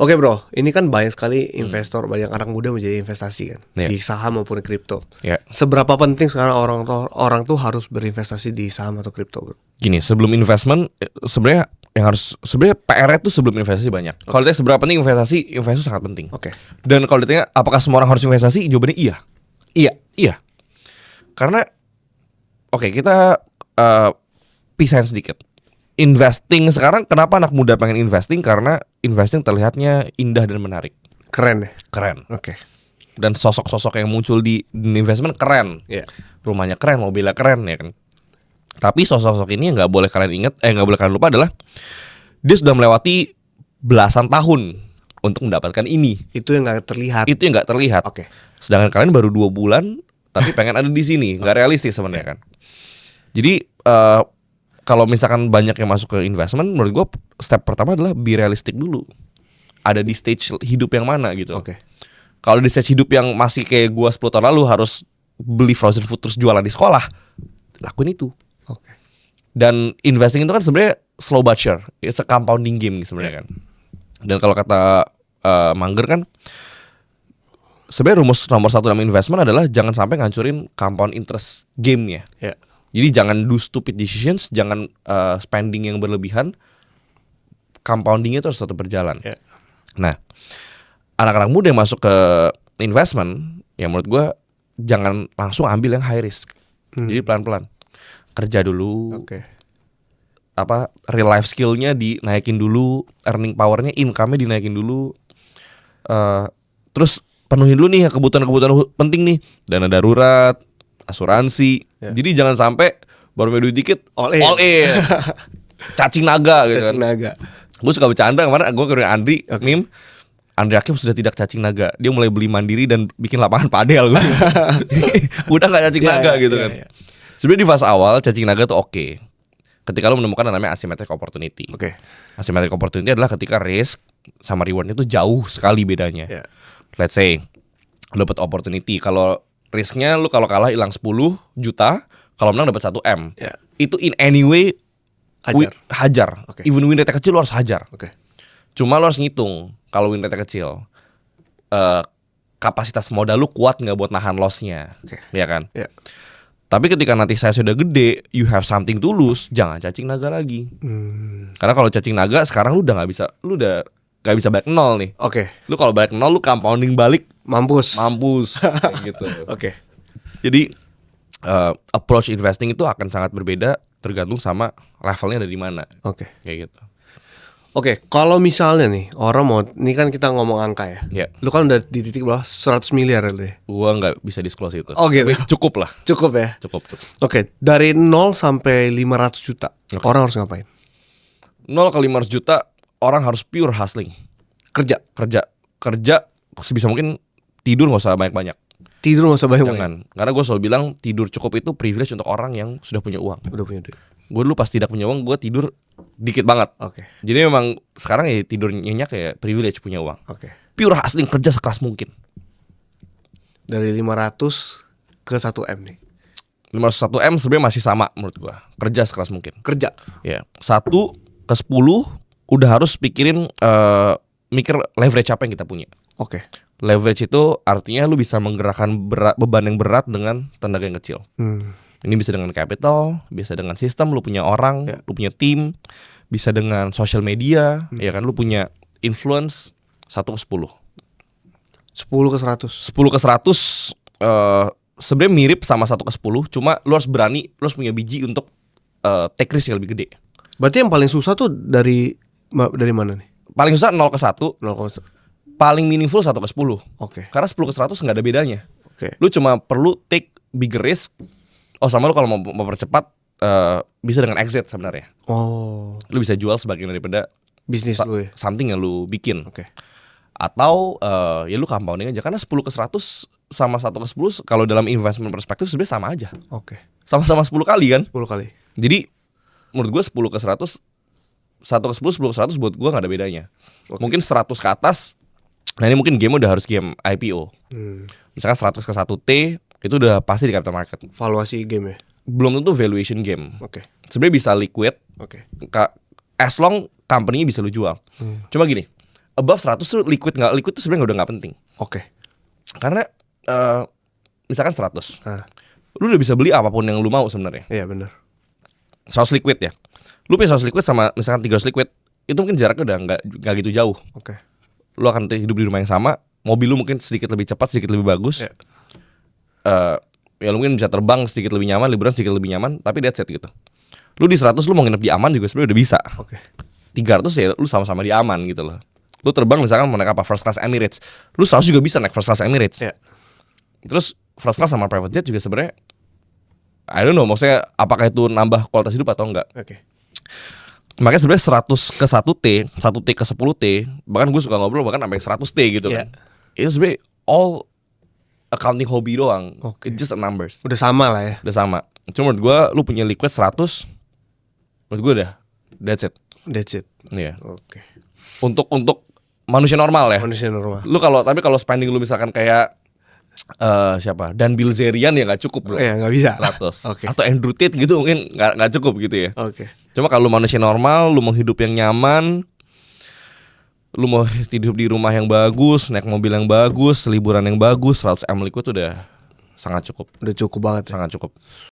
Oke bro, ini kan banyak sekali investor, banyak anak muda menjadi investasi kan Iya. di saham maupun kripto. Ya. Seberapa penting sekarang orang tuh harus berinvestasi di saham atau kripto bro? Gini, sebelum investment sebenarnya PR-nya tuh sebelum investasi banyak. Kalau ditanya seberapa penting investasi sangat penting. Oke. Dan kalau ditanya apakah semua orang harus investasi, jawabannya iya. Iya. Karena kita pisahin sedikit. Investing sekarang, kenapa anak muda pengen investing? Karena investing terlihatnya indah dan menarik. Keren ya? Keren. Oke. Dan sosok-sosok yang muncul di investment keren. Iya. Rumahnya keren, mobilnya keren ya kan. Tapi sosok-sosok ini yang nggak boleh kalian lupa adalah dia sudah melewati belasan tahun untuk mendapatkan ini. Itu yang nggak terlihat. Itu yang nggak terlihat. Oke. Sedangkan kalian baru 2 bulan tapi pengen ada di sini, nggak realistis sebenarnya kan. Jadi kalau misalkan banyak yang masuk ke investment, menurut gue step pertama adalah be realistic dulu. Ada di stage hidup yang mana gitu. Oke. Kalau di stage hidup yang masih kayak gue 10 tahun lalu harus beli frozen food terus jualan di sekolah, lakuin itu. Oke. Dan investing itu kan sebenarnya slow but sure, it's a compounding game sebenarnya kan. Dan kalau kata Munger kan, sebenarnya rumus nomor 1 dalam investment adalah jangan sampai ngancurin compound interest game-nya. Ya. Jadi jangan do stupid decisions, jangan spending yang berlebihan, compoundingnya itu harus tetap berjalan. Ya. Nah, anak-anak muda yang masuk ke investment, ya menurut gue jangan langsung ambil yang high risk. Jadi pelan-pelan kerja dulu. Oke. Real life skillnya dinaikin dulu, earning powernya, income-nya dinaikin dulu. Terus penuhin dulu nih kebutuhan-kebutuhan penting nih, dana darurat, asuransi. Jadi jangan sampai baru duit dikit all in. Cacing naga gitu kan. Cacing naga. Gue suka bercanda kemarin, gue ke Andri, Andri Hakim sudah tidak cacing naga. Dia mulai beli mandiri dan bikin lapangan padel gitu. Udah gak cacing naga gitu kan. Sebenarnya di fase awal cacing naga tuh oke. Ketika lo menemukan yang namanya asymmetric opportunity. Oke. Asymmetric opportunity adalah ketika risk sama rewardnya itu jauh sekali bedanya. Let's say lo dapat opportunity, kalau risknya lu kalau kalah hilang 10 juta, kalau menang dapat 1 M. Itu in any way hajar. Even win rate kecil lu harus hajar. Cuma lu harus ngitung kalau win rate kecil, kapasitas modal lu kuat nggak buat nahan lossnya, ya kan? Tapi ketika nanti saya sudah gede, you have something to lose, jangan cacing naga lagi. Karena kalau cacing naga sekarang lu udah nggak bisa balik nol nih. Lu kalau balik nol, lu compounding balik mampus kayak gitu. Jadi approach investing itu akan sangat berbeda tergantung sama levelnya dari mana. Kayak gitu. Kalau misalnya nih orang mau, ini kan kita ngomong angka ya. Lu kan udah di titik berapa? 100 miliar lu ya? Gua nggak bisa disclose itu. Gitu. Cukup lah. Cukup ya? Cukup. Dari 0 sampai 500 juta orang harus ngapain? 0 ke 500 juta orang harus pure hustling. Kerja Sebisa mungkin. Tidur gak usah banyak-banyak. Jangan. Karena gue selalu bilang tidur cukup itu privilege untuk orang yang sudah punya uang. Udah punya duit. Gue dulu pas tidak punya uang, gue tidur dikit banget. Jadi memang sekarang ya tidur nyenyak ya privilege punya uang. Pure hustling, kerja sekeras mungkin. Dari 500 ke 1 M nih. 501 M sebenarnya masih sama menurut gue. Kerja sekeras mungkin. Ya. 1 ke 10 udah harus pikirin mikir leverage apa yang kita punya. Leverage itu artinya lu bisa menggerakkan beban yang berat dengan tenaga yang kecil. Ini bisa dengan capital, bisa dengan sistem, lu punya orang, lu punya tim, bisa dengan social media, ya kan, lu punya influence. 1 ke 10. 10 ke 100. 10 ke 100 sebenarnya mirip sama 1 ke 10, cuma lu harus berani, lu harus punya biji untuk take risk yang lebih gede. Berarti yang paling susah tuh dari mana nih? Paling susah 0 ke 1. Paling meaningful 1 ke 10. Karena 10 ke 100 gak ada bedanya. Lu cuma perlu take bigger risk. Sama lu kalau mau mempercepat bisa dengan exit sebenarnya. Lu bisa jual sebagian daripada bisnis lu ya? Something yang lu bikin. Atau ya lu compounding aja. Karena 10 ke 100 sama 1 ke 10 kalau dalam investment perspektif sebenarnya sama aja. Sama-sama 10 kali kan? 10 kali. Jadi menurut gue 10 ke 100, 1 ke 10, 10 ke 100 buat gue gak ada bedanya. Mungkin 100 ke atas. Nah ini mungkin game udah harus game IPO. Misalkan 100 ke 1T itu udah pasti di capital market. Valuasi game ya? Belum tentu valuation game. Sebenarnya bisa liquid. As long company-nya bisa lu jual. Cuma gini, above 100 tuh liquid tuh sebenarnya udah nggak penting. Oke. Karena misalkan 100. Lu udah bisa beli apapun yang lu mau sebenarnya. Iya benar. 100 liquid ya. Lu punya 100 liquid sama misalkan 300 liquid, itu mungkin jaraknya udah nggak gitu jauh. Oke. Lu akan hidup di rumah yang sama, mobil lu mungkin sedikit lebih cepat, sedikit lebih bagus. Ya lu mungkin bisa terbang sedikit lebih nyaman, liburan sedikit lebih nyaman, tapi that's it gitu. Lu di 100 lu mau nginep di aman juga sebenarnya udah bisa. Oke. 300 ya lu sama-sama di aman gitu loh. Lu terbang misalkan mau naik apa, first class Emirates, lu 100 juga bisa naik first class Emirates. Terus first class sama private jet juga sebenarnya I don't know, maksudnya apakah itu nambah kualitas hidup atau enggak. Makanya sebenarnya 100 ke 1T, 1T ke 10T, bahkan gue suka ngobrol bahkan sampai 100T gitu kan. Itu sebenarnya all accounting hobby doang. It's just a numbers. Udah sama lah ya. Udah sama. Cuma menurut gue lu punya liquid 100, menurut gue udah that's it. Iya. Oke. Untuk manusia normal ya. Manusia normal. Lu tapi kalau spending lu misalkan kayak siapa? Dan Bilzerian ya nggak cukup bro. Iya nggak bisa. 100. Atau Andrew Tate gitu mungkin nggak cukup gitu ya. Oke. Cuma kalau lu manusia normal, lu mau hidup yang nyaman, lu mau hidup di rumah yang bagus, naik mobil yang bagus, liburan yang bagus, 100 M liquid udah sangat cukup. Udah cukup banget. Sangat cukup.